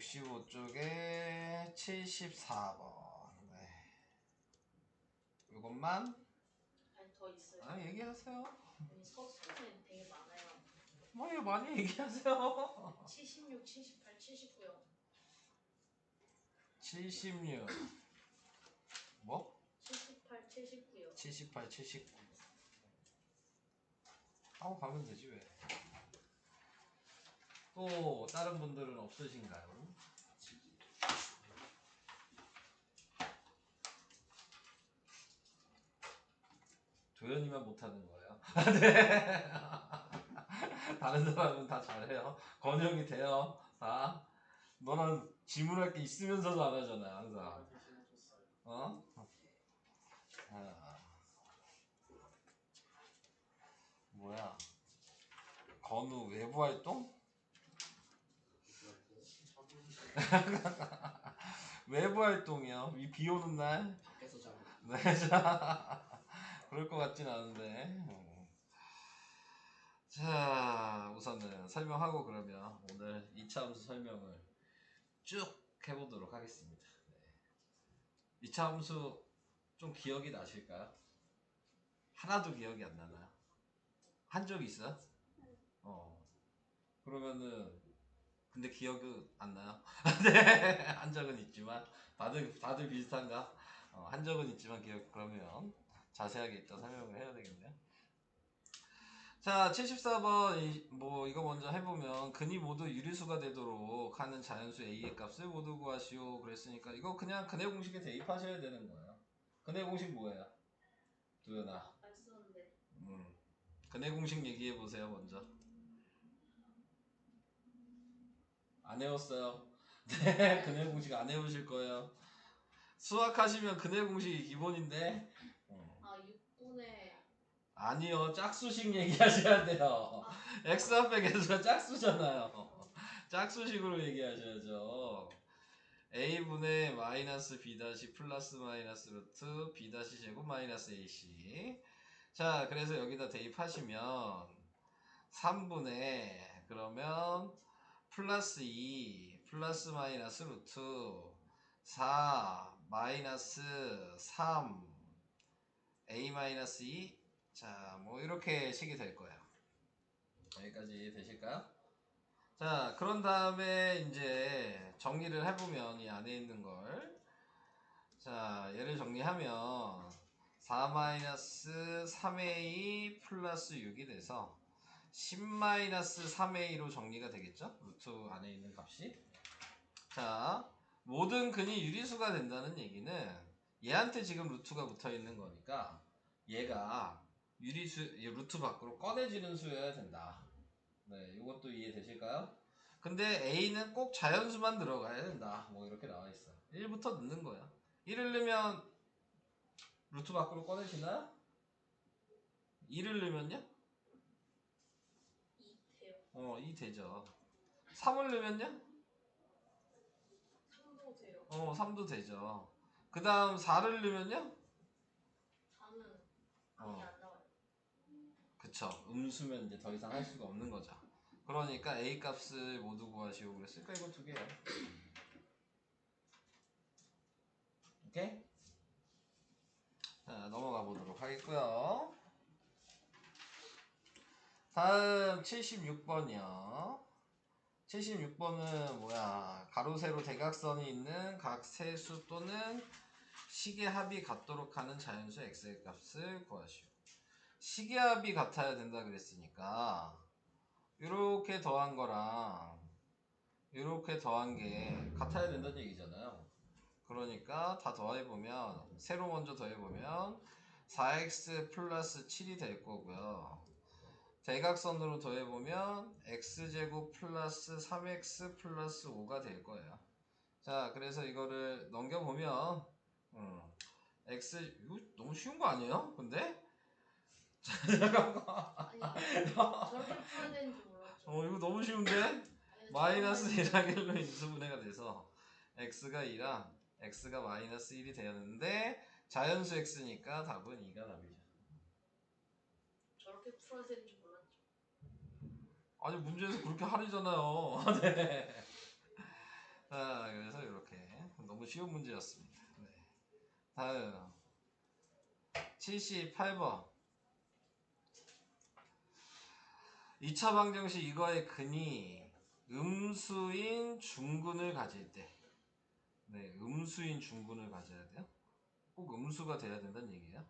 65쪽에 74번. 네. 이것만? 아니 더 있어요. 아, 얘기하세요. 아니 서술은 되게 많아요. 뭐 이거 많이 얘기하세요. 76, 78, 79요. 76 뭐? 78, 79요. 78, 79 하고 가면 되지 왜? 또 다른 분들은 없으신가요? 도현이만 못하는 거예요. 네. 다른 사람은 다 잘해요. 건영이 돼요. 다. 너는 질문할 게 있으면서도 안 하잖아 항상. 어? 아, 뭐야? 건우 외부 활동? 외부 활동이요. 이 비 오는 날? 밖에서 자고. 네, 자, 그럴 것 같진 않은데. 자, 우선은 설명하고 그러면 오늘 2차 함수 설명을 쭉 해보도록 하겠습니다. 네. 2차 함수 좀 기억이 나실까요? 하나도 기억이 안 나나요? 한 적 있어요? 그러면은 근데 기억은 안 나요? 네, 한 적은 있지만 다들 비슷한가? 한 적은 있지만 기억 그러면 자세하게 일단 설명을 해야 되겠네요. 자, 74번 뭐 이거 먼저 해보면 근이 모두 유리수가 되도록 하는 자연수 a의 값을 모두 구하시오 그랬으니까 이거 그냥 근의 공식에 대입하셔야 되는 거예요. 근의 공식 뭐예요? 도연아. 안 썼는데. 근의 공식 얘기해 보세요 먼저. 안 해왔어요. 네, 근의 공식 안 해보실 거예요. 수학 하시면 근의 공식이 기본인데. 아 6분의 아니요, 짝수식 얘기하셔야 돼요. x 앞에 계속 짝수잖아요. 짝수식으로 얘기하셔야죠. a분의 마이너스 b 다시 플러스 마이너스 루트 b 다시 제곱 마이너스 ac. 자, 그래서 여기다 대입하시면 3분의 그러면 플러스 2 플러스 마이너스 루트 4 마이너스 3 a 마이너스 2. 자, 뭐 이렇게 식이 될 거예요. 여기까지 되실까요? 자, 그런 다음에 이제 정리를 해보면 이 안에 있는 걸, 자, 얘를 정리하면 4 마이너스 3a 플러스 6이 돼서 10 마이너스 3a로 정리가 되겠죠? 루트 안에 있는 값이. 자, 모든 근이 유리수가 된다는 얘기는 얘한테 지금 루트가 붙어 있는 거니까 얘가 유리수, 루트 밖으로 꺼내지는 수여야 된다. 네, 이것도 이해되실까요? 근데 A는 꼭 자연수만 들어가야 된다. 뭐 이렇게 나와 있어. 1부터 넣는 거야. 1을 넣으면 루트 밖으로 꺼내지나? 2를 넣으면요? 2 돼요. 2 되죠. 3을 넣으면요? 3도 돼요. 3도 되죠. 그 다음 4를 넣으면요? 4는 아니 안 나와요. 그쵸. 음수면 이제 더 이상 할 수가 없는 거죠. 그러니까 A 값을 모두 구하시오 그랬으니까 이거 두 개예요. 오케이? 자, 넘어가 보도록 하겠고요. 다음 76번이요. 76번은 뭐야? 가로 세로 대각선이 있는 각 세수 또는 식의 합이 같도록 하는 자연수 x의 값을 구하시오. 식의 합이 같아야 된다 그랬으니까 이렇게 더한 거랑 이렇게 더한 게 같아야 된다는 얘기잖아요. 그러니까 다 더해보면 세로 먼저 더해보면 4x 플러스 7이 될 거고요. 대각선으로 더해보면 x제곱 플러스 3x 플러스 5가 될 거예요. 자, 그래서 이거를 넘겨보면 x 이거 너무 쉬운 거 아니에요? 근데? 아니 저렇게 풀어야 되는지 몰랐죠. 이거 너무 쉬운데? 아니, 마이너스 1하고 1로 인수분해가 돼서 x가 2랑 x가 마이너스 1이 되었는데 자연수 x니까 답은 2가 답이죠. 저렇게 풀어야 되는지 몰랐죠. 아니 문제에서 그렇게 하리잖아요. 네. 자, 그래서 이렇게 너무 쉬운 문제였습니다. 네. 다음 78번 2차 방정식 이거의 근이 음수인 중근을 가질 때, 네, 음수인 중근을 가져야 돼요. 꼭 음수가 돼야 된다는 얘기예요.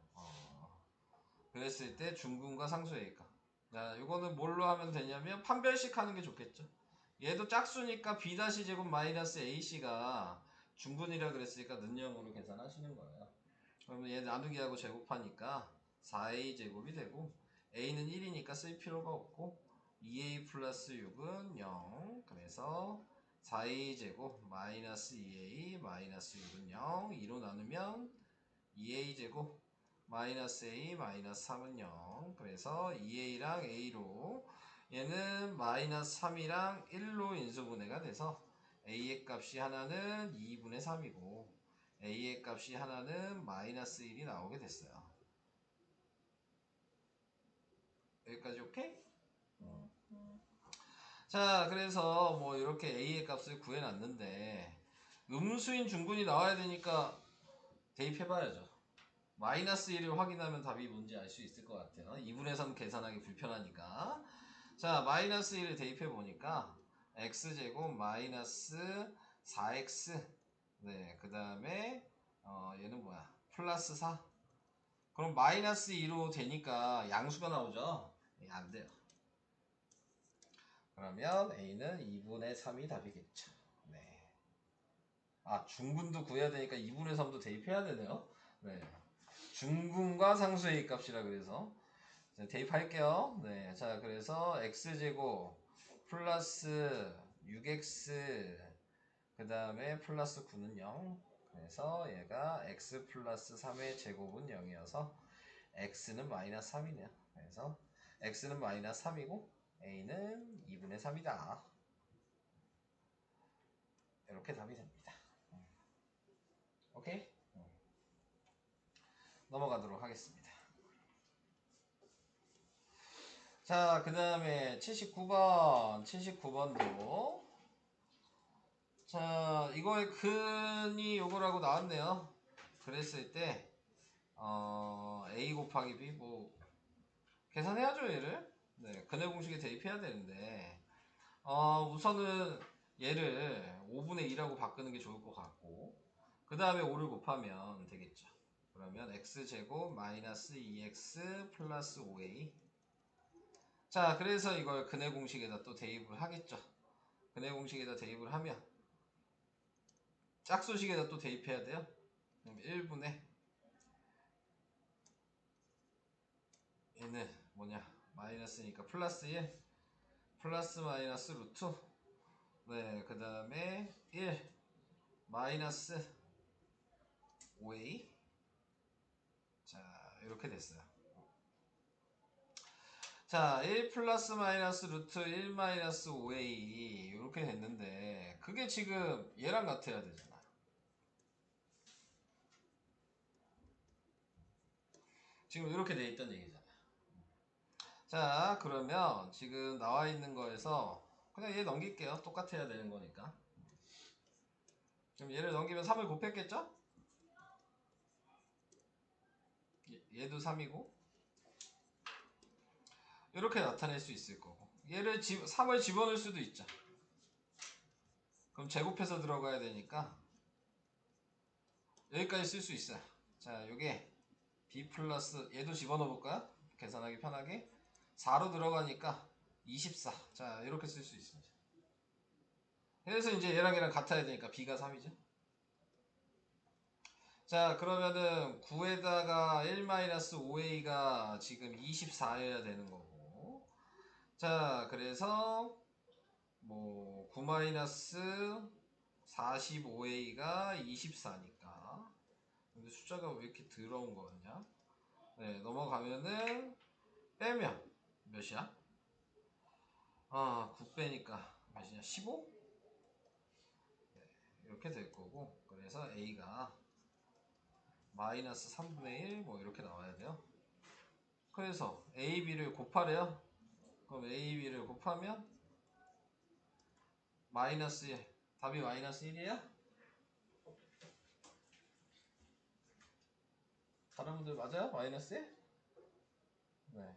그랬을 때 중근과 상수의 값. 자, 이거는 뭘로 하면 되냐면 판별식 하는 게 좋겠죠. 얘도 짝수니까 b-제곱 마이너스 ac가 중근이라 그랬으니까 는영으로 계산하시는 거예요. 그러면 얘 나누기하고 제곱하니까 4a 제곱이 되고 a는 1이니까 쓸 필요가 없고 2a 플러스 6은 0. 그래서 4a 제곱 마이너스 2a 마이너스 6은 0. 2로 나누면 2a 제곱 마이너스 a 마이너스 3은 0. 그래서 2a랑 a로 얘는 마이너스 3이랑 1로 인수분해가 돼서 a의 값이 하나는 2분의 3이고 a의 값이 하나는 마이너스 1이 나오게 됐어요. 여기까지 오케이? 자, 그래서 뭐 이렇게 a의 값을 구해놨는데 음수인 중근이 나와야 되니까 대입해봐야죠. 마이너스 1을 확인하면 답이 뭔지 알 수 있을 것 같아요. 2분의 3 계산하기 불편하니까. 자, 마이너스 1을 대입해보니까 x제곱 마이너스 4x, 네, 그 다음에 얘는 뭐야? 플러스 4. 그럼 마이너스 2로 되니까 양수가 나오죠? 안 돼요. 그러면 a는 2분의 3이 답이겠죠. 네. 아, 중근도 구해야 되니까 2분의 3도 대입해야 되네요. 네. 중근과 상수의 값이라 그래서 자, 대입할게요. 네, 자, 그래서 x제곱 플러스 6x 그 다음에 플러스 9는 0. 그래서 얘가 x 플러스 3의 제곱은 0이어서 x는 마이너스 3이네요. 그래서 x는 마이너스 3이고 a는 2분의 3이다. 이렇게 답이 됩니다. 오케이? 넘어가도록 하겠습니다. 자, 그 다음에 79번도 자, 이거의 근이 요거라고 나왔네요. 그랬을 때 a 곱하기 b 뭐 계산해야죠 얘를. 네, 근의 공식에 대입해야 되는데 우선은 얘를 5분의 2라고 바꾸는 게 좋을 것 같고 그 다음에 5를 곱하면 되겠죠. 그러면 x제곱 마이너스 2x 플러스 5a. 자, 그래서 이걸 근의 공식에다 또 대입을 하겠죠. 근의 공식에다 대입을 하면 짝수식에다 또 대입해야 돼요. 그럼 1분의 얘는 뭐냐 마이너스니까 플러스 1 플러스 마이너스 루트 네, 그 다음에 1 마이너스 5a. 자, 이렇게 됐어요. 자, 1 플러스 마이너스 루트 1 마이너스 5a 이렇게 됐는데 그게 지금 얘랑 같아야 되잖아. 지금 이렇게 돼 있던 얘기잖아. 자, 그러면 지금 나와 있는 거에서 그냥 얘 넘길게요. 똑같아야 되는 거니까. 그럼 얘를 넘기면 3을 곱했겠죠? 얘도 3이고 이렇게 나타낼 수 있을 거고 얘를 3을 집어넣을 수도 있죠. 그럼 제곱해서 들어가야 되니까 여기까지 쓸 수 있어요. 자, 요게 b 플러스 얘도 집어넣어 볼까요? 계산하기 편하게 4로 들어가니까 24. 자, 이렇게 쓸 수 있습니다. 그래서 이제 얘랑 얘랑 같아야 되니까 b가 3이죠. 자, 그러면은 9에다가 1-5a가 지금 24여야 되는 거고 자, 그래서 뭐 9-45a가 24니까 근데 숫자가 왜 이렇게 더러운 거 같냐? 네, 넘어가면은 빼면 몇이야? 9 빼니까 몇이냐? 15? 네, 이렇게 될 거고 그래서 a가 마이너스 3분의 1 뭐 이렇게 나와야 돼요. 그래서 a, b를 곱하래요. 그럼 a, b를 곱하면 마이너스 1 답이 마이너스 1이에요? 다른 분들 맞아요? 마이너스 1? 네.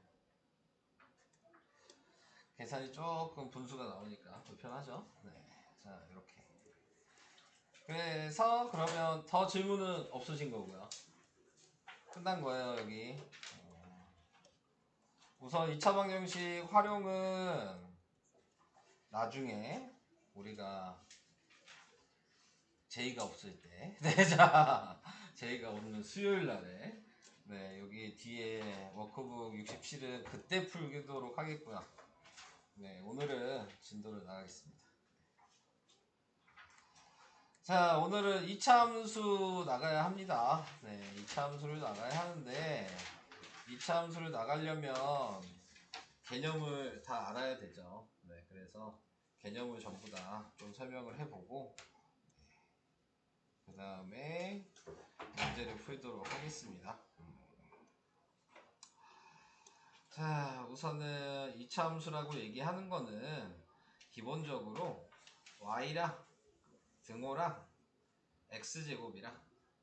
계산이 조금 분수가 나오니까 불편하죠? 네. 자, 이렇게. 그래서 그러면 더 질문은 없으신 거고요. 끝난 거예요, 여기. 우선 2차 방정식 활용은 나중에 우리가 제이가 없을 때, 네, 자, 제이가 없는 수요일 날에, 네, 여기 뒤에 워크북 67은 그때 풀도록 하겠고요. 네, 오늘은 진도를 나가겠습니다. 자, 오늘은 2차 함수 나가야 합니다. 네, 2차 함수를 나가야 하는데, 2차 함수를 나가려면 개념을 다 알아야 되죠. 네, 그래서 개념을 전부 다 좀 설명을 해보고, 그 다음에 문제를 풀도록 하겠습니다. 자, 우선은 2차 함수라고 얘기하는 거는 기본적으로 y랑 등호랑 x제곱이랑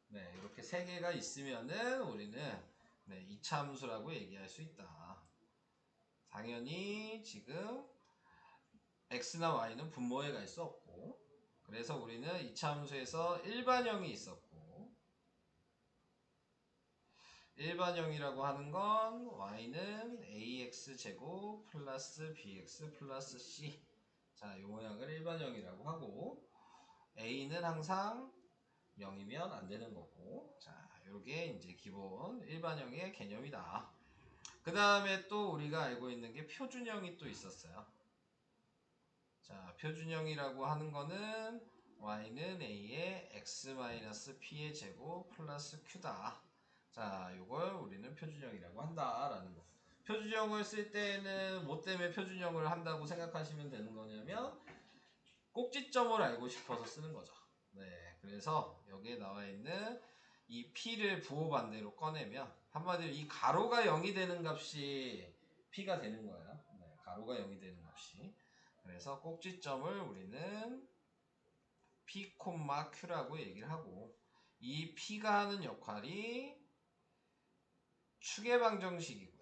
네, 이렇게 세 개가 있으면은 우리는 네, 2차 함수라고 얘기할 수 있다. 당연히 지금 x나 y는 분모에 갈 수 없고, 그래서 우리는 2차 함수에서 일반형이 있었고, 일반형이라고 하는 건 y는 ax제곱 플러스 bx 플러스 c, 자, 이 모양을 일반형이라고 하고, a는 항상 0이면 안 되는 거고, 자, 요게 이제 기본 일반형의 개념이다. 그 다음에 또 우리가 알고 있는 게 표준형이 또 있었어요. 자, 표준형이라고 하는 거는 y는 a의 x-p의 제곱 플러스 q다. 자, 요걸 우리는 표준형이라고 한다라는 거. 표준형을 쓸 때는 뭐 때문에 표준형을 한다고 생각하시면 되는 거냐면 꼭지점을 알고 싶어서 쓰는 거죠. 네, 그래서 여기에 나와 있는 이 p를 부호 반대로 꺼내면 한마디로 이 가로가 0이 되는 값이 p가 되는 거예요. 네, 가로가 0이 되는 값이. 그래서 꼭지점을 우리는 p, q라고 얘기를 하고, 이 p가 하는 역할이 축의 방정식이고요.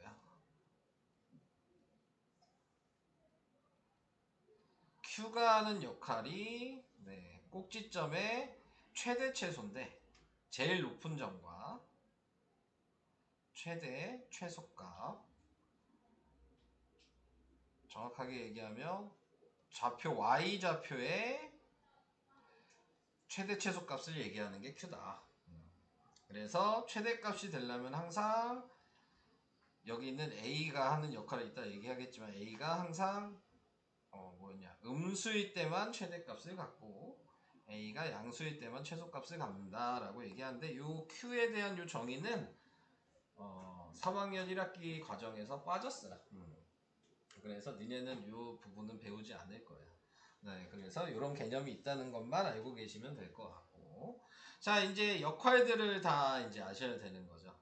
q가 하는 역할이 네, 꼭지점의 최대 최소인데 제일 높은 점과 최대 최소값, 정확하게 얘기하면 좌표 y좌표의 최대 최소값을 얘기하는 게 q다. 그래서 최대값이 되려면 항상 여기 있는 a가 하는 역할을 이따 얘기하겠지만 a가 항상 음수일 때만 최대값을 갖고 a가 양수일 때만 최소값을 갖는다라고 얘기하는데, 이 q에 대한 이 정의는 3학년 1학기 과정에서 빠졌어요. 그래서 니네는 이 부분은 배우지 않을 거예요. 네, 그래서 이런 개념이 있다는 것만 알고 계시면 될 것 같고, 자, 이제 역할들을 다 이제 아셔야 되는 거죠.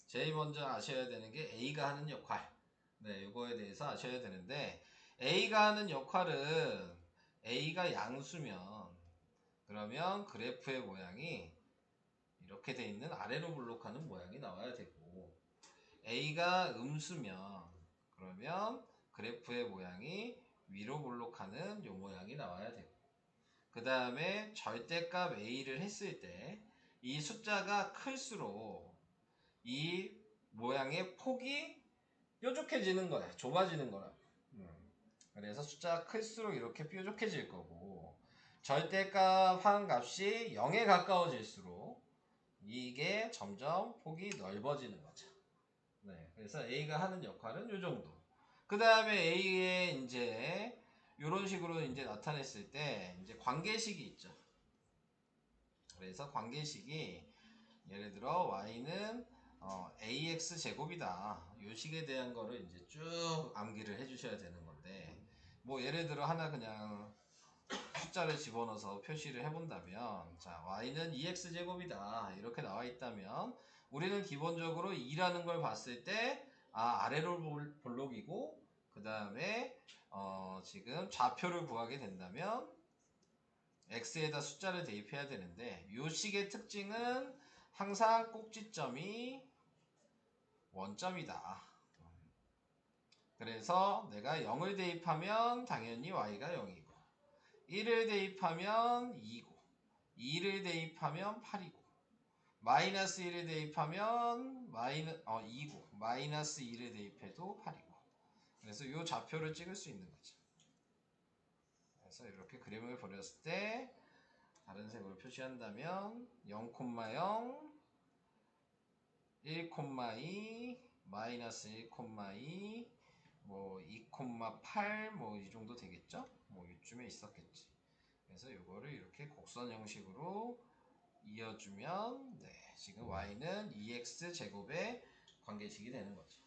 제일 먼저 아셔야 되는 게 A가 하는 역할. 네, 이거에 대해서 아셔야 되는데, A가 하는 역할은 A가 양수면 그러면 그래프의 모양이 이렇게 돼 있는 아래로 블록하는 모양이 나와야 되고, A가 음수면 그러면 그래프의 모양이 위로 볼록하는 요 모양이 나와야 되고, 그 다음에 절대값 A를 했을 때 이 숫자가 클수록 이 모양의 폭이 뾰족해지는 거야. 좁아지는 거라. 그래서 숫자가 클수록 이렇게 뾰족해질 거고, 절대값 하는 값이 0에 가까워질수록 이게 점점 폭이 넓어지는 거죠. 네, 그래서 A가 하는 역할은 요 정도. 그 다음에 A의 이제 이런 식으로 이제 나타냈을 때 이제 관계식이 있죠. 그래서 관계식이 예를 들어 y는 ax 제곱이다. 요 식에 대한 거를 이제 쭉 암기를 해주셔야 되는 건데, 뭐 예를 들어 하나 그냥 숫자를 집어넣어서 표시를 해본다면, 자, y는 2x 제곱이다 이렇게 나와 있다면 우리는 기본적으로 2라는 걸 봤을 때 아래로 볼록이고, 그 다음에 지금 좌표를 구하게 된다면 x에다 숫자를 대입해야 되는데 요 식의 특징은 항상 꼭지점이 원점이다. 그래서 내가 0을 대입하면 당연히 y가 0이고 1을 대입하면 2고 2를 대입하면 8이고 마이너스 1을 대입하면 2고 마이너스 2를 대입해도 8이고 그래서 이 좌표를 찍을 수 있는 거죠. 그래서 이렇게 그림을 그렸을 때 다른 색으로 표시한다면 0,0 1,2 마이너스 1,2 뭐 2,8 뭐 이 정도 되겠죠? 뭐 이쯤에 있었겠지. 그래서 이거를 이렇게 곡선 형식으로 이어주면 지금 y는 2x 제곱의 관계식이 되는 거죠.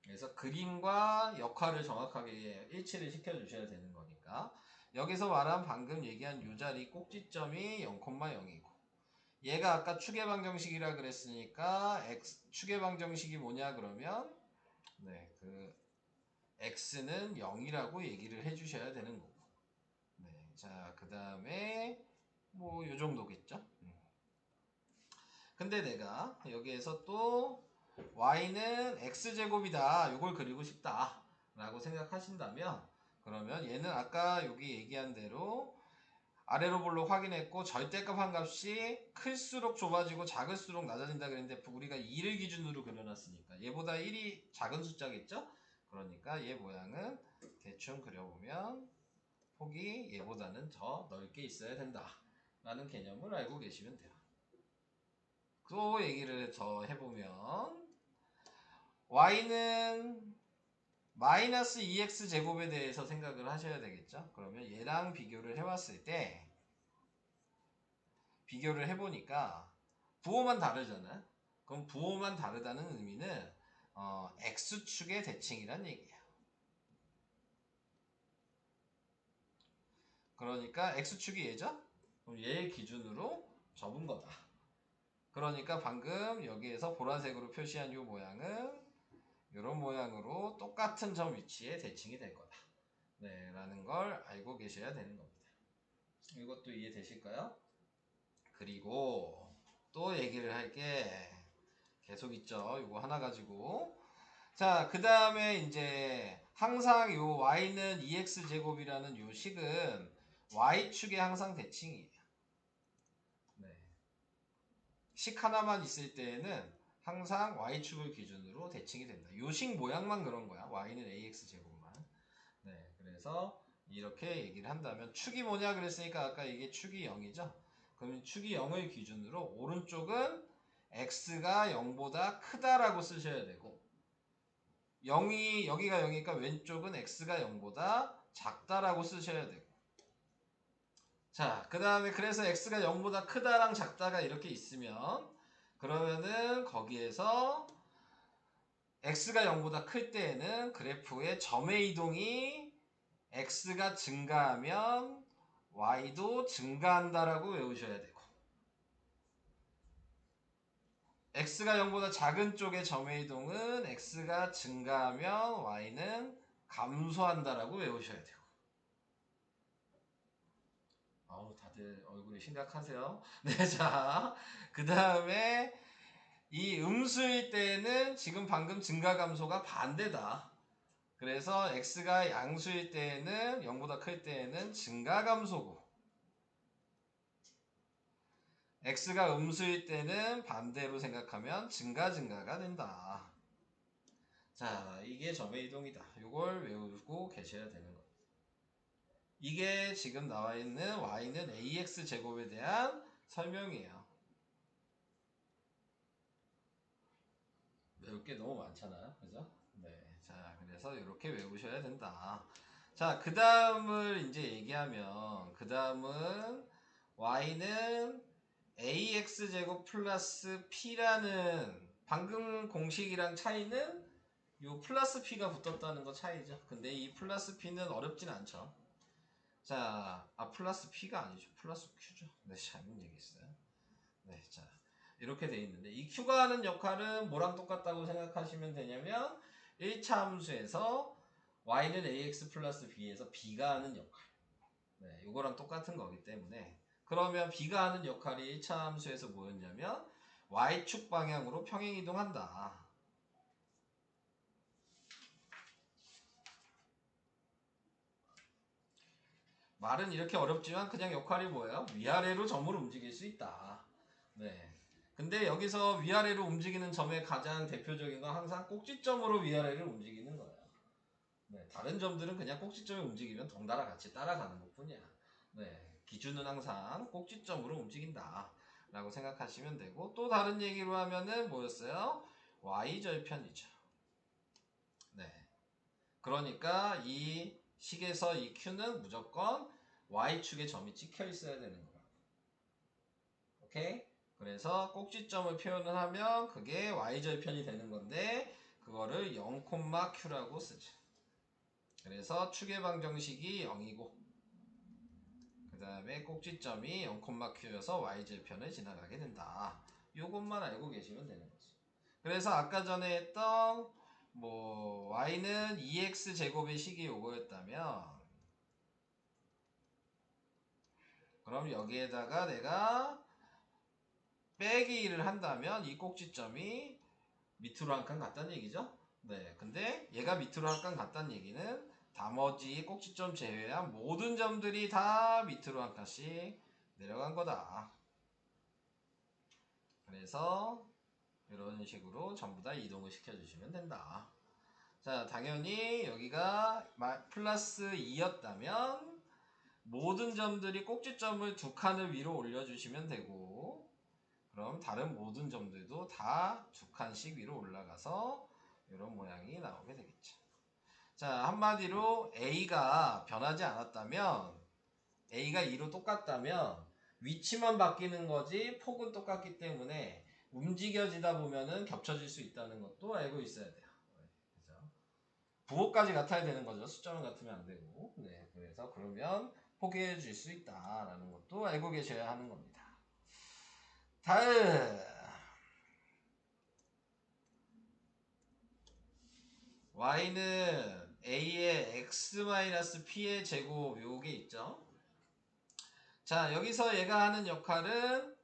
그래서 그림과 역할을 정확하게 일치를 시켜주셔야 되는 거니까 여기서 말한 방금 얘기한 이 자리 꼭지점이 0,0이고 얘가 아까 추계방정식이라 그랬으니까 추계방정식이 뭐냐 그러면 그 x는 0이라고 얘기를 해주셔야 되는 거고 자 그 다음에 뭐 요 정도겠죠. 근데 내가 여기에서 또 y는 x제곱이다 요걸 그리고 싶다 라고 생각하신다면 그러면 얘는 아까 여기 얘기한 대로 아래로 볼록 확인했고 절대값 한 값이 클수록 좁아지고 작을수록 낮아진다 그랬는데 우리가 2를 기준으로 그려놨으니까 얘보다 1이 작은 숫자겠죠? 그러니까 얘 모양은 대충 그려보면 폭이 얘보다는 더 넓게 있어야 된다 라는 개념을 알고 계시면 돼요. 또 얘기를 더 해보면 y는 마이너스 2x 제곱에 대해서 생각을 하셔야 되겠죠. 그러면 얘랑 비교를 해봤을 때 비교를 해보니까 부호만 다르잖아요. 그럼 부호만 다르다는 의미는 x축의 대칭이란 얘기예요. 그러니까 x축이 얘죠? 그럼 얘 기준으로 접은 거다. 그러니까 방금 여기에서 보라색으로 표시한 이 모양은 이런 모양으로 똑같은 점 위치에 대칭이 될 거다. 라는 걸 알고 계셔야 되는 겁니다. 이것도 이해되실까요? 그리고 또 얘기를 할 게 계속 있죠. 이거 하나 가지고. 자, 그 다음에 이제 항상 요 y는 2x 제곱이라는 요 식은 y축에 항상 대칭이에요. 식 하나만 있을 때에는 항상 y축을 기준으로 대칭이 된다. 요 식 모양만 그런 거야. y는 ax 제곱만. 그래서 이렇게 얘기를 한다면 축이 뭐냐 그랬으니까 아까 이게 축이 0이죠. 그러면 축이 0을 기준으로 오른쪽은 x가 0보다 크다라고 쓰셔야 되고 0이 여기가 0이니까 왼쪽은 x가 0보다 작다라고 쓰셔야 되고 자, 그 다음에 그래서 x가 0보다 크다랑 작다가 이렇게 있으면 그러면은 거기에서 x가 0보다 클 때에는 그래프의 점의 이동이 x가 증가하면 y도 증가한다라고 외우셔야 되고 x가 0보다 작은 쪽의 점의 이동은 x가 증가하면 y는 감소한다라고 외우셔야 되고 다들 얼굴이 심각하세요. 자, 그 다음에 이 음수일 때는 지금 방금 증가 감소가 반대다. 그래서 x가 양수일 때에는 0보다 클 때에는 증가 감소고 x가 음수일 때는 반대로 생각하면 증가가 된다. 자, 이게 점의 이동이다. 이걸 외우고 계셔야 되는 거예요. 이게 지금 나와 있는 y는 ax 제곱에 대한 설명이에요. 외울 게 너무 많잖아요. 그죠? 자, 그래서 이렇게 외우셔야 된다. 자, 그 다음을 이제 얘기하면, 그 다음은 y는 ax 제곱 플러스 p라는 방금 공식이랑 차이는 요 플러스 p가 붙었다는 거 차이죠. 근데 이 플러스 p는 어렵진 않죠. 자, 플러스 p가 아니죠. 플러스 q죠. 잘못 얘기했어요. 자, 이렇게 돼 있는데 이 q가 하는 역할은 뭐랑 똑같다고 생각하시면 되냐면 1차 함수에서 y는 ax 플러스 b에서 b가 하는 역할. 네, 요거랑 똑같은 거기 때문에 그러면 b가 하는 역할이 1차 함수에서 뭐였냐면 y축 방향으로 평행이동한다. 말은 이렇게 어렵지만 그냥 역할이 뭐예요? 위아래로 점을 움직일 수 있다. 네. 근데 여기서 위아래로 움직이는 점의 가장 대표적인 건 항상 꼭지점으로 위아래를 움직이는 거예요. 네. 다른 점들은 그냥 꼭지점에 움직이면 덩달아 같이 따라가는 것 뿐이야. 네. 기준은 항상 꼭지점으로 움직인다. 라고 생각하시면 되고, 또 다른 얘기로 하면은 뭐였어요? y절편이죠. 네. 그러니까 이 식에서 이 q는 무조건 y축에 점이 찍혀 있어야 되는 거야. 오케이? 그래서 꼭지점을 표현을 하면 그게 y절편이 되는 건데 그거를 0,q라고 쓰죠. 그래서 축의 방정식이 0이고 그 다음에 꼭지점이 0,q여서 y절편을 지나가게 된다. 요것만 알고 계시면 되는 거지. 그래서 아까 전에 했던 뭐 y는 2x 제곱의 식이 요거였다면 그럼 여기에다가 내가 빼기 1을 한다면 이 꼭지점이 밑으로 한 칸 갔다는 얘기죠. 네, 근데 얘가 밑으로 한 칸 갔다는 얘기는 나머지 꼭지점 제외한 모든 점들이 다 밑으로 한 칸씩 내려간 거다. 그래서 이런 식으로 전부 다 이동을 시켜주시면 된다. 자, 당연히 여기가 플러스 2였다면 모든 점들이 꼭지점을 두 칸을 위로 올려주시면 되고 그럼 다른 모든 점들도 다 두 칸씩 위로 올라가서 이런 모양이 나오게 되겠죠. 자, 한마디로 A가 변하지 않았다면 A가 2로 똑같다면 위치만 바뀌는 거지 폭은 똑같기 때문에 움직여지다 보면은 겹쳐질 수 있다는 것도 알고 있어야 돼요. 그죠? 부호까지 같아야 되는 거죠. 숫자만 같으면 안 되고. 네, 그래서 그러면 포기해 줄 수 있다라는 것도 알고 계셔야 하는 겁니다. 다음 y는 a의 x-p의 제곱 요게 있죠. 자, 여기서 얘가 하는 역할은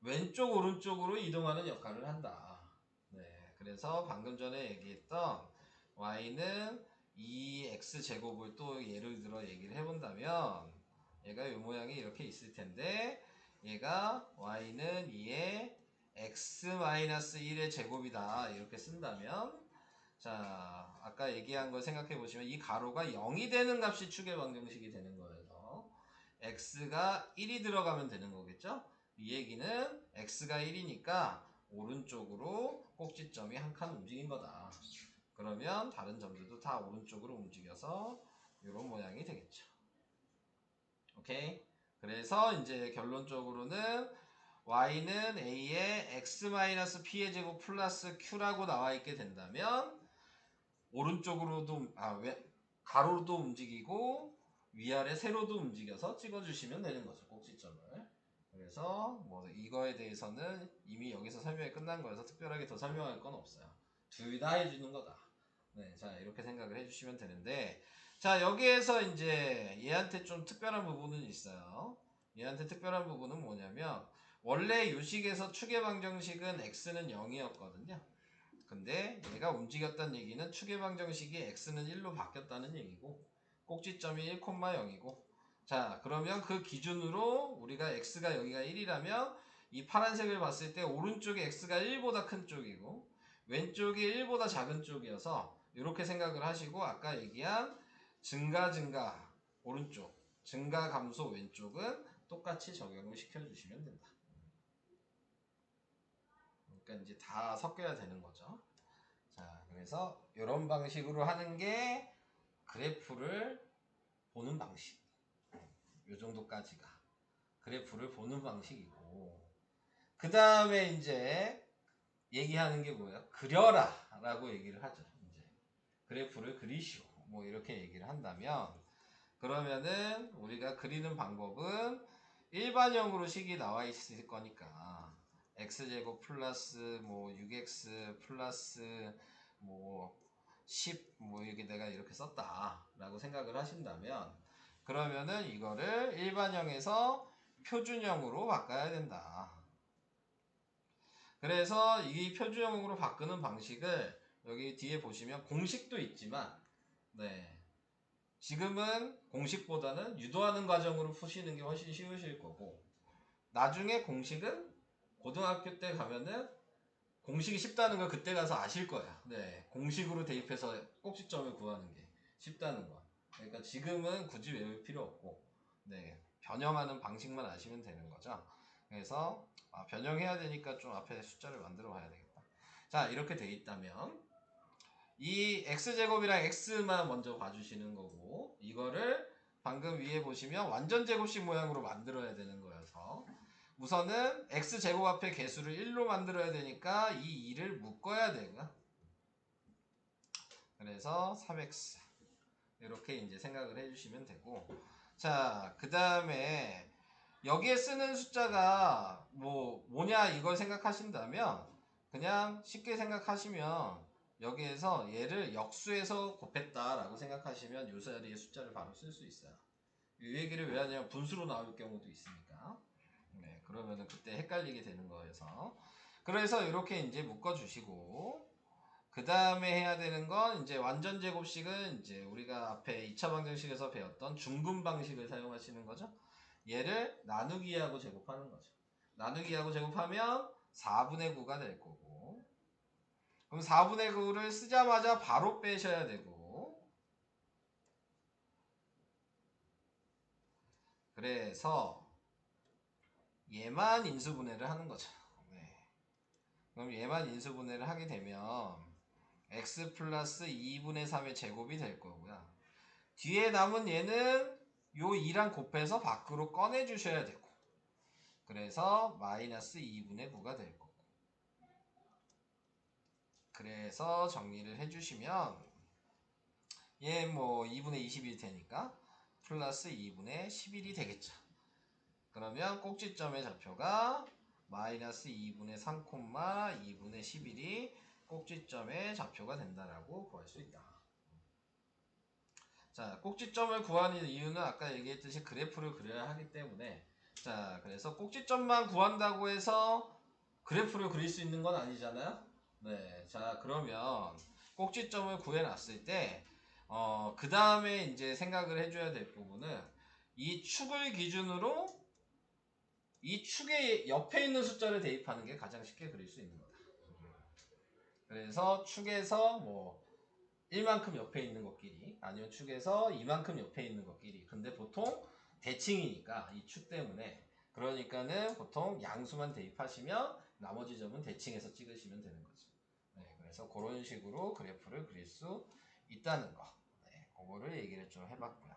왼쪽 오른쪽으로 이동하는 역할을 한다. 네, 그래서 방금 전에 얘기했던 y는 2x 제곱을 또 예를 들어 얘기를 해본다면 얘가 이 모양이 이렇게 있을 텐데 얘가 y는 2의 x-1의 제곱이다 이렇게 쓴다면 자 아까 얘기한 걸 생각해 보시면 이 가로가 0이 되는 값이 축의 방정식이 되는 거여서 x가 1이 들어가면 되는 거겠죠? 이 얘기는 x가 1이니까 오른쪽으로 꼭지점이 한 칸 움직인 거다. 그러면 다른 점들도 다 오른쪽으로 움직여서 이런 모양이 되겠죠. 오케이? 그래서 이제 결론적으로는 y는 a의 x-p의 제곱 플러스 q라고 나와 있게 된다면 오른쪽으로도 가로도 움직이고 위아래 세로도 움직여서 찍어주시면 되는 거죠. 꼭지점을. 그래서 뭐 이거에 대해서는 이미 여기서 설명이 끝난 거여서 특별하게 더 설명할 건 없어요. 둘 다 해주는 거다. 네, 자 이렇게 생각을 해주시면 되는데 자 여기에서 이제 얘한테 좀 특별한 부분은 있어요. 얘한테 특별한 부분은 뭐냐면 원래 요식에서 축의 방정식은 x는 0이었거든요. 근데 얘가 움직였다는 얘기는 축의 방정식이 x는 1로 바뀌었다는 얘기고 꼭지점이 1,0이고 자 그러면 그 기준으로 우리가 x가 여기가 1이라면 이 파란색을 봤을 때 오른쪽에 x가 1보다 큰 쪽이고 왼쪽이 1보다 작은 쪽이어서 이렇게 생각을 하시고 아까 얘기한 증가 오른쪽 증가 감소 왼쪽은 똑같이 적용을 시켜주시면 된다. 그러니까 이제 다 섞여야 되는 거죠. 자, 그래서 이런 방식으로 하는 게 그래프를 보는 방식. 요 정도까지가 그래프를 보는 방식이고 그 다음에 이제 얘기하는 게 뭐예요? 그려라 라고 얘기를 하죠. 이제 그래프를 그리시오 뭐 이렇게 얘기를 한다면 그러면은 우리가 그리는 방법은 일반형으로 식이 나와 있을 거니까 x제곱 플러스 뭐 6x 플러스 뭐 10 뭐 이게 내가 이렇게 썼다 라고 생각을 하신다면 그러면은 이거를 일반형에서 표준형으로 바꿔야 된다. 그래서 이 표준형으로 바꾸는 방식을 여기 뒤에 보시면 공식도 있지만, 네, 지금은 공식보다는 유도하는 과정으로 푸시는 게 훨씬 쉬우실 거고, 나중에 공식은 고등학교 때 가면은 공식이 쉽다는 걸 그때 가서 아실 거야. 네, 공식으로 대입해서 꼭지점을 구하는 게 쉽다는 거. 그러니까 지금은 굳이 외울 필요 없고, 네, 변형하는 방식만 아시면 되는 거죠. 그래서 변형해야 되니까 좀 앞에 숫자를 만들어 봐야 되겠다. 자, 이렇게 돼 있다면 이 x제곱이랑 x만 먼저 봐주시는 거고, 이거를 방금 위에 보시면 완전 제곱식 모양으로 만들어야 되는 거여서 우선은 x제곱 앞에 개수를 1로 만들어야 되니까 이 2를 묶어야 되고요. 그래서 3x 이렇게 이제 생각을 해주시면 되고, 자, 그 다음에 여기에 쓰는 숫자가 뭐냐 이걸 생각하신다면 그냥 쉽게 생각하시면 여기에서 얘를 역수해서 곱했다라고 생각하시면 요 자리에 숫자를 바로 쓸 수 있어요. 이 얘기를 왜 하냐면 분수로 나올 경우도 있으니까. 네, 그러면은 그때 헷갈리게 되는 거여서. 그래서 이렇게 이제 묶어주시고, 그 다음에 해야 되는 건 이제 완전 제곱식은 이제 우리가 앞에 2차 방정식에서 배웠던 중근 방식을 사용하시는 거죠. 얘를 나누기하고 제곱하는 거죠. 나누기하고 제곱하면 4분의 9가 될 거고, 그럼 4분의 9를 쓰자마자 바로 빼셔야 되고, 그래서 얘만 인수분해를 하는 거죠. 네. 그럼 얘만 인수분해를 하게 되면 x 플러스 2분의 3의 제곱이 될 거고요. 뒤에 남은 얘는 요 2랑 곱해서 밖으로 꺼내 주셔야 되고, 그래서 마이너스 2분의 9가 될 거고, 그래서 정리를 해주시면 얘 뭐 2분의 20일 테니까 플러스 2분의 11이 되겠죠. 그러면 꼭지점의 좌표가 마이너스 2분의 3, 2분의 11이 꼭지점의 좌표가 된다라고 구할 수 있다. 자, 꼭지점을 구하는 이유는 아까 얘기했듯이 그래프를 그려야 하기 때문에, 자, 그래서 꼭지점만 구한다고 해서 그래프를 그릴 수 있는 건 아니잖아요. 네, 자, 그러면 꼭지점을 구해놨을 때 그 다음에 이제 생각을 해줘야 될 부분은 이 축을 기준으로 이 축의 옆에 있는 숫자를 대입하는 게 가장 쉽게 그릴 수 있는 거다. 그래서 축에서 뭐 1만큼 옆에 있는 것끼리, 아니면 축에서 2만큼 옆에 있는 것끼리. 근데 보통 대칭이니까 이 축 때문에, 그러니까는 보통 양수만 대입하시면 나머지 점은 대칭해서 찍으시면 되는 거죠. 네, 그래서 그런 식으로 그래프를 그릴 수 있다는 거, 네, 그거를 얘기를 좀 해봤고요.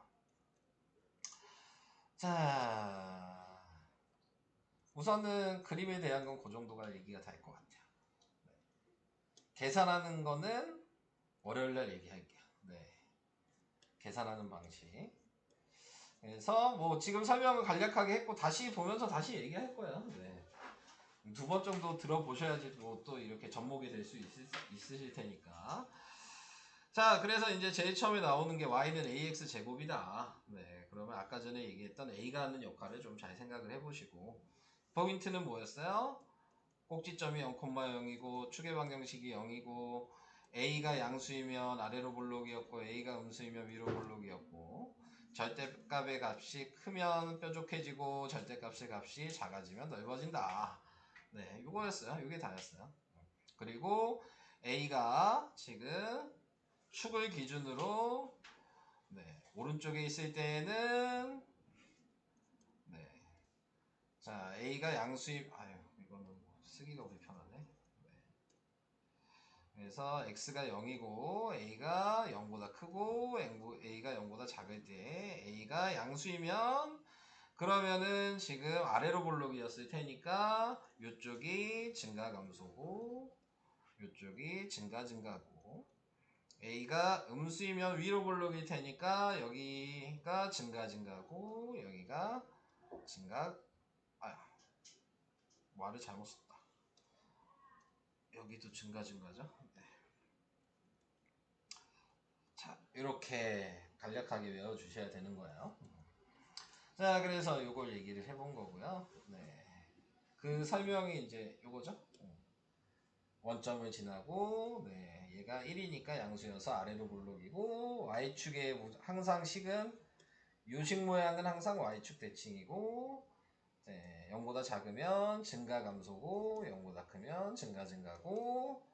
자, 우선은 그림에 대한 건 그 정도가 얘기가 될 것 같아요. 네. 계산하는 거는 월요일날 얘기할게요. 네. 계산하는 방식. 그래서 뭐 지금 설명을 간략하게 했고 다시 보면서 다시 얘기할 거예요. 네. 두 번 정도 들어보셔야지 또 이렇게 접목이 될 수 있으실 테니까. 자, 그래서 이제 제일 처음에 나오는 게 y는 ax 제곱이다. 네, 그러면 아까 전에 얘기했던 a가 하는 역할을 좀 잘 생각을 해보시고, 포인트는 뭐였어요? 꼭지점이 0,0이고 축의 방정식이 0이고 a가 양수이면 아래로 볼록이었고 a가 음수이면 위로 볼록이었고, 절대값의 값이 크면 뾰족해지고 절대값의 값이 작아지면 넓어진다. 네, 이거였어요. 이게 다였어요. 그리고 a가 지금 축을 기준으로, 네, 오른쪽에 있을 때는, 네, 자, a가 양수임, 아유, 이거는 쓰기가 불편하네. 네. 그래서 x가 0이고 a가 0보다 크고 a가 0보다 작을 때 a가 양수이면, 그러면은 지금 아래로 볼록이었을 테니까 이쪽이 증가 감소고 이쪽이 증가고, a가 음수이면 위로 볼록일 테니까 여기가 증가고 여기가 증가, 아유, 말을 잘못 썼다. 여기도 증가죠. 네. 자, 이렇게 간략하게 외워주셔야 되는 거예요. 자, 그래서 요걸 얘기를 해본 거고요. 네. 그 설명이 이제 요거죠. 원점을 지나고, 네. 얘가 1이니까 양수여서 아래로 볼록이고, y축의 항상 식은, 요식 모양은 항상 y축 대칭이고, 네. 0보다 작으면 증가 감소고, 0보다 크면 증가 증가고,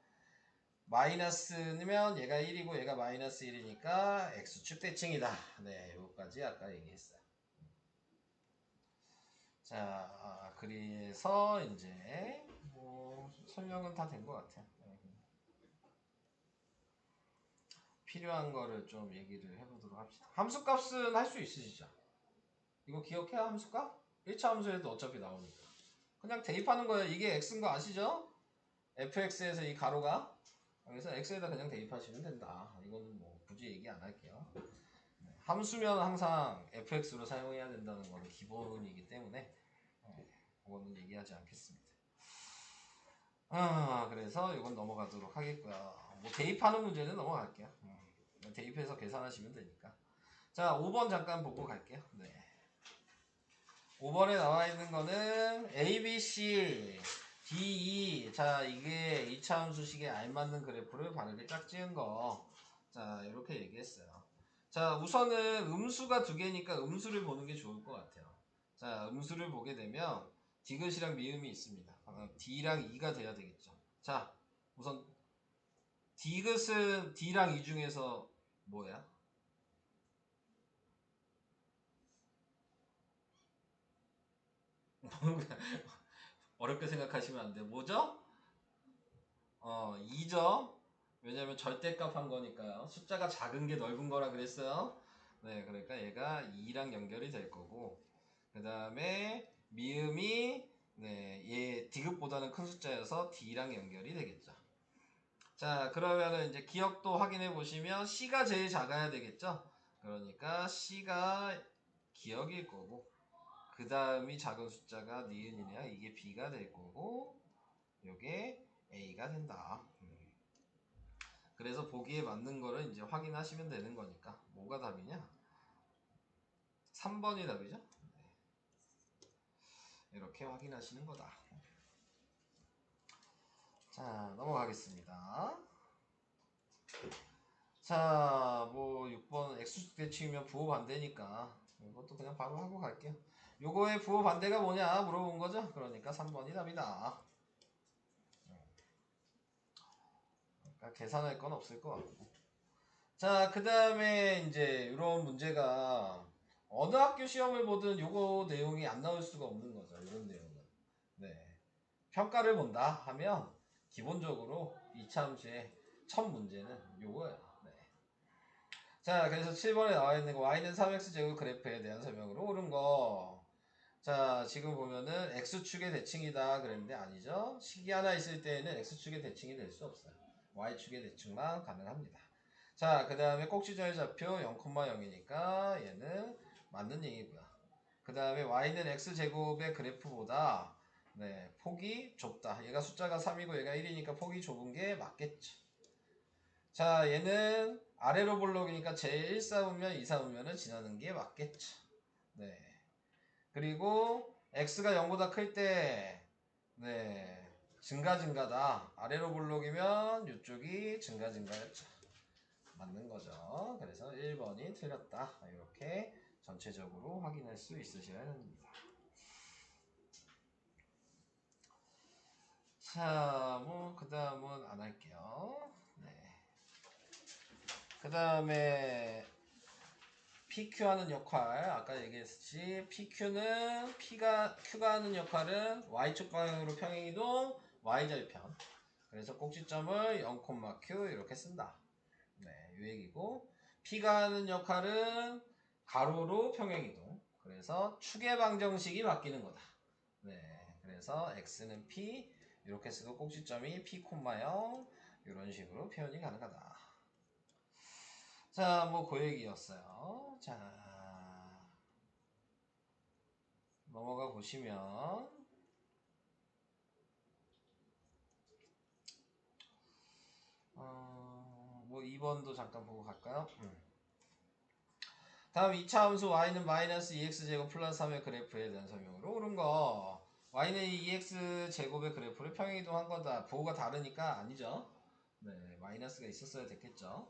마이너스면 얘가 1이고 얘가 마이너스 1이니까 x축 대칭이다. 네, 요거까지 아까 얘기했어요. 자, 그래서 이제 뭐 설명은 다 된 것 같아요. 필요한 거를 좀 얘기를 해보도록 합시다. 함수값은 할 수 있으시죠? 이거 기억해요, 함수값? 1차 함수에도 어차피 나오니까. 그냥 대입하는 거예요. 이게 x인 거 아시죠? fx에서 이 가로가. 그래서 x에다 그냥 대입하시면 된다. 이거는 뭐 굳이 얘기 안 할게요. 함수면 항상 fx로 사용해야 된다는 거는 기본이기 때문에 그거는 얘기하지 않겠습니다. 그래서 이건 넘어가도록 하겠고요. 뭐 대입하는 문제는 넘어갈게요. 대입해서 계산하시면 되니까. 자, 5번 잠깐 보고 갈게요. 네. 5번에 나와 있는 거는 A, B, C, D, E. 자, 이게 2차 함수식에 알맞는 그래프를 바르게 짝지은 거. 자, 이렇게 얘기했어요. 자, 우선은 음수가 두 개니까 음수를 보는 게 좋을 것 같아요. 자, 음수를 보게 되면 디귿이랑 미음이 있습니다. D랑 E가 돼야 되겠죠. 자, 우선 디귿은 D랑 E 중에서 뭐야? 어렵게 생각하시면 안 돼요. 뭐죠? 2죠. 왜냐면 절대값 한 거니까요. 숫자가 작은 게 넓은 거라 그랬어요. 네, 그러니까 얘가 2랑 연결이 될 거고, 그 다음에 미음이 네, 얘 디귿보다는 큰 숫자여서 D랑 연결이 되겠죠. 자, 그러면은 이제 기억도 확인해 보시면 C가 제일 작아야 되겠죠. 그러니까 C가 기억일 거고, 그 다음이 작은 숫자가 니은이냐, 이게 B가 될 거고, 요게 A가 된다. 그래서 보기에 맞는 거를 이제 확인하시면 되는 거니까. 뭐가 답이냐? 3번이 답이죠. 이렇게 확인하시는 거다. 자, 넘어가겠습니다. 자, 뭐 6번 x축 대칭이면 부호 반대니까 이것도 그냥 바로 하고 갈게요. 요거의 부호 반대가 뭐냐 물어본 거죠. 그러니까 3번이 답이다. 그러니까 계산할 건 없을 것 같고. 자, 그 다음에 이제 이런 문제가 어느 학교 시험을 보든 요거 내용이 안 나올 수가 없는 거죠. 이런 내용은. 네. 평가를 본다 하면 기본적으로 2차 함수의 첫 문제는 요거예요. 네. 자, 그래서 7번에 나와 있는 거 y는 3x제곱 그래프에 대한 설명으로 옳은 거. 자, 지금 보면은 x축의 대칭이다 그랬는데 아니죠. 식이 하나 있을 때에는 x축의 대칭이 될 수 없어요. y축의 대칭만 가능합니다. 자, 그 다음에 꼭지점의 좌표 0,0이니까 얘는 맞는 얘기고요. 그 다음에 y는 x제곱의 그래프보다 네, 폭이 좁다. 얘가 숫자가 3이고 얘가 1이니까 폭이 좁은 게 맞겠죠. 자, 얘는 아래로 볼록이니까 제1 쌓으면 2 쌓으면 지나는 게 맞겠죠. 네. 그리고 x가 0보다 클 때 네, 증가다. 아래로 볼록이면 이쪽이 증가였죠. 맞는 거죠. 그래서 1번이 틀렸다. 이렇게 전체적으로 확인할 수 있으셔야 합니다. 자, 뭐 그 다음은 안 할게요. 네. 그 다음에 PQ 하는 역할 아까 얘기했듯이 PQ는 Q가 하는 역할은 Y축 방향으로 평행이동 Y절편. 그래서 꼭지점을 0,Q 이렇게 쓴다. 네, 이 얘기고 P가 하는 역할은 가로로 평행이동. 그래서 축의 방정식이 바뀌는 거다. 네, 그래서 X는 P 이렇게 쓰고 꼭지점이 P, 0 이런 식으로 표현이 가능하다. 자, 뭐 그 얘기였어요. 자, 넘어가 보시면 뭐 2번도 잠깐 보고 갈까요? 다음 2차 함수 y는 마이너스 2x제곱 플러스 3의 그래프에 대한 설명으로 옳은 거. y는 2x제곱의 그래프를 평행이동한 거다. 부호가 다르니까 아니죠. 네, 마이너스가 있었어야 됐겠죠.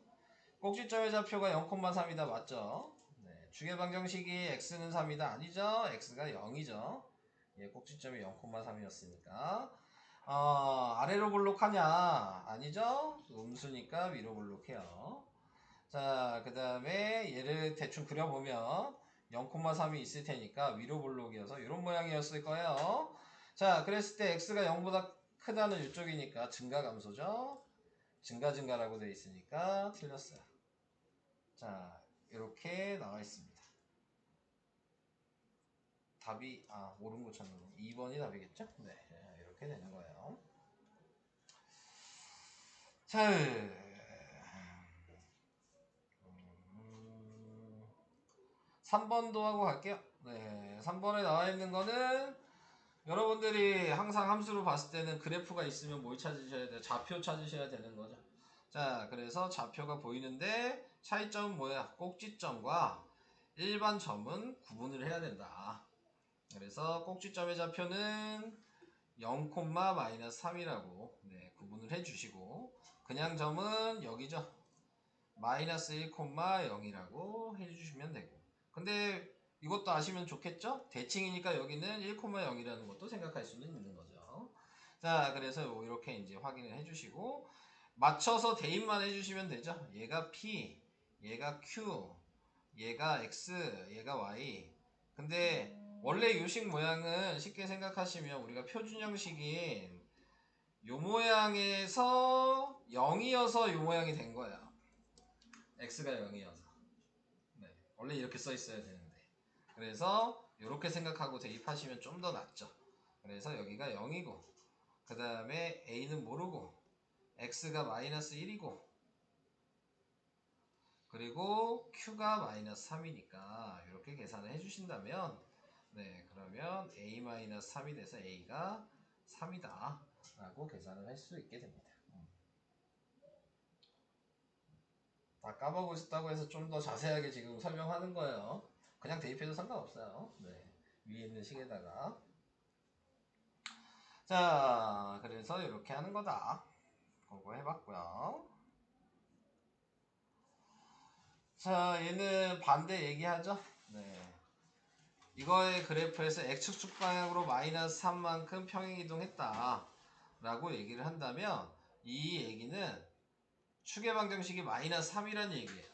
꼭지점의 좌표가 0,3이다. 맞죠? 네, 주계방정식이 x는 3이다. 아니죠? x가 0이죠. 예, 꼭지점이 0,3이었으니까. 아래로 볼록하냐? 아니죠? 음수니까 위로 볼록해요. 자, 그 다음에 얘를 대충 그려보면 0,3이 있을 테니까 위로 볼록이어서 이런 모양이었을 거예요. 자, 그랬을 때 x가 0보다 크다는 이쪽이니까 증가감소죠. 증가라고 되어 있으니까 틀렸어요. 자, 이렇게 나와 있습니다. 답이 옳은 거 찾는 거 2번이 답이겠죠? 네, 이렇게 되는 거예요. 자, 3번도 하고 갈게요. 네, 3번에 나와 있는 거는 여러분들이 항상 함수로 봤을 때는 그래프가 있으면 뭘 찾으셔야 돼요? 좌표 찾으셔야 되는 거죠. 자, 그래서 좌표가 보이는데 차이점은 뭐야? 꼭지점과 일반 점은 구분을 해야 된다. 그래서 꼭지점의 좌표는 0,-3이라고 구분을 해주시고 그냥 점은 여기죠. 마이너스 1,0이라고 해주시면 되고 근데 이것도 아시면 좋겠죠? 대칭이니까 여기는 1,0이라는 것도 생각할 수는 있는 거죠. 자, 그래서 이렇게 이제 확인을 해주시고 맞춰서 대입만 해주시면 되죠. 얘가 P, 얘가 Q, 얘가 X, 얘가 Y. 근데 원래 요식 모양은 쉽게 생각하시면 우리가 표준 형식인 요 모양에서 0이어서 요 모양이 된 거예요. X가 0이어서. 네, 원래 이렇게 써 있어야 되는데. 그래서 이렇게 생각하고 대입하시면 좀 더 낫죠. 그래서 여기가 0이고 그 다음에 A는 모르고 X가 마이너스 1이고 그리고 Q가 마이너스 3이니까 이렇게 계산을 해주신다면 네, 그러면 A-3이 돼서 A가 3이다 라고 계산을 할 수 있게 됩니다. 다 까먹고 있었다고 해서 좀 더 자세하게 지금 설명하는 거예요. 그냥 대입해도 상관없어요. 네, 위에 있는 식에다가 자, 그래서 이렇게 하는 거다. 그거 해봤고요. 자, 얘는 반대 얘기하죠. 네, 이거의 그래프에서 x축 방향으로 마이너스 3만큼 평행이동했다 라고 얘기를 한다면 이 얘기는 축의 방정식이 마이너스 3이라는 얘기예요.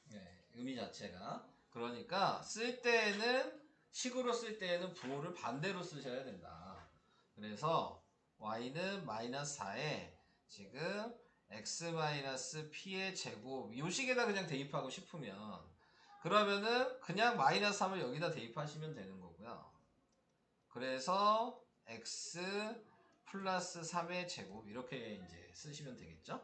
네, 의미 자체가. 그러니까 쓸 때에는 식으로 쓸 때에는 부호를 반대로 쓰셔야 된다. 그래서 y는 마이너스 4에 지금 x-p의 제곱 이 식에다 그냥 대입하고 싶으면 그러면은 그냥 마이너스 3을 여기다 대입하시면 되는 거고요. 그래서 x 플러스 3의 제곱 이렇게 이제 쓰시면 되겠죠.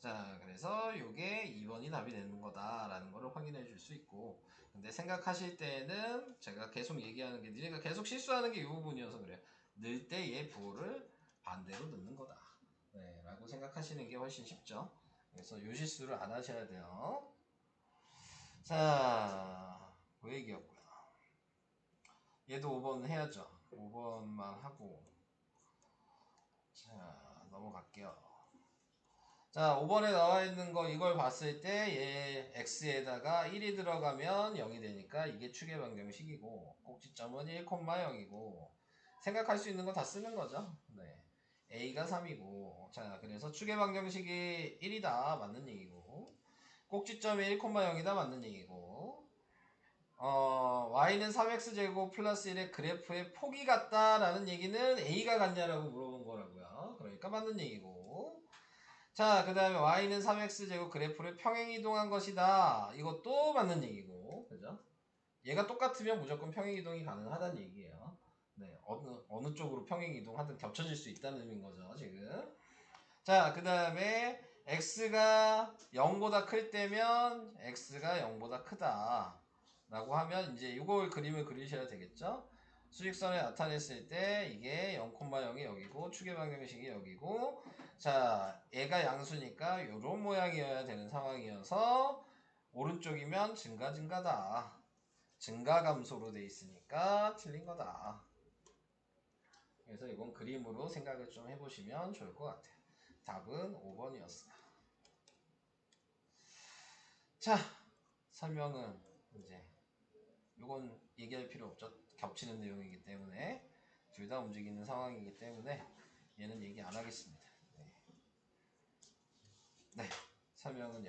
자, 그래서 이게 2번이 답이 되는 거다라는 거를 확인해 줄 수 있고 근데 생각하실 때는 제가 계속 얘기하는 게 니네가 계속 실수하는 게 이 부분이어서 그래요. 넣을 때 얘 부호를 반대로 넣는 거다. 네, 라고 생각하시는 게 훨씬 쉽죠. 그래서 이 실수를 안 하셔야 돼요. 자, 그 얘기였고요. 얘도 5번 해야죠. 5번만 하고 자, 넘어갈게요. 자, 5번에 나와 있는 거 이걸 봤을 때 얘 x에다가 1이 들어가면 0이 되니까 이게 축의 방정식이고 꼭지점은 1,0이고 생각할 수 있는 거 다 쓰는 거죠. 네. a가 3이고 자, 그래서 축의 방정식이 1이다 맞는 얘기고 꼭지점이 1,0이다 맞는 얘기고 y는 3x제곱 플러스 1의 그래프의 폭이 같다라는 얘기는 a가 같냐라고 물어본 거라고요. 그러니까 맞는 얘기고 자, 그 다음에 y는 3x제곱 그래프를 평행이동한 것이다. 이것도 맞는 얘기고 그죠? 얘가 똑같으면 무조건 평행이동이 가능하다는 얘기예요. 네, 어느 쪽으로 평행이동하든 겹쳐질 수 있다는 의미인 거죠 지금. 자, 그 다음에 x가 0보다 클 때면 x가 0보다 크다 라고 하면 이제 이걸 그림을 그리셔야 되겠죠. 수직선에 나타냈을 때 이게 0,0이 여기고 축의 방정식이 여기고 자, 얘가 양수니까 이런 모양이어야 되는 상황이어서 오른쪽이면 증가다. 증가 감소로 돼 있으니까 틀린 거다. 그래서 이건 그림으로 생각을 좀 해보시면 좋을 것 같아요. 답은 5번이었어요. 자, 설명은 이제 이건 얘기할 필요 없죠. 겹치는 내용이기 때문에 둘 다 움직이는 상황이기 때문에 얘는 얘기 안 하겠습니다. 네, 설명은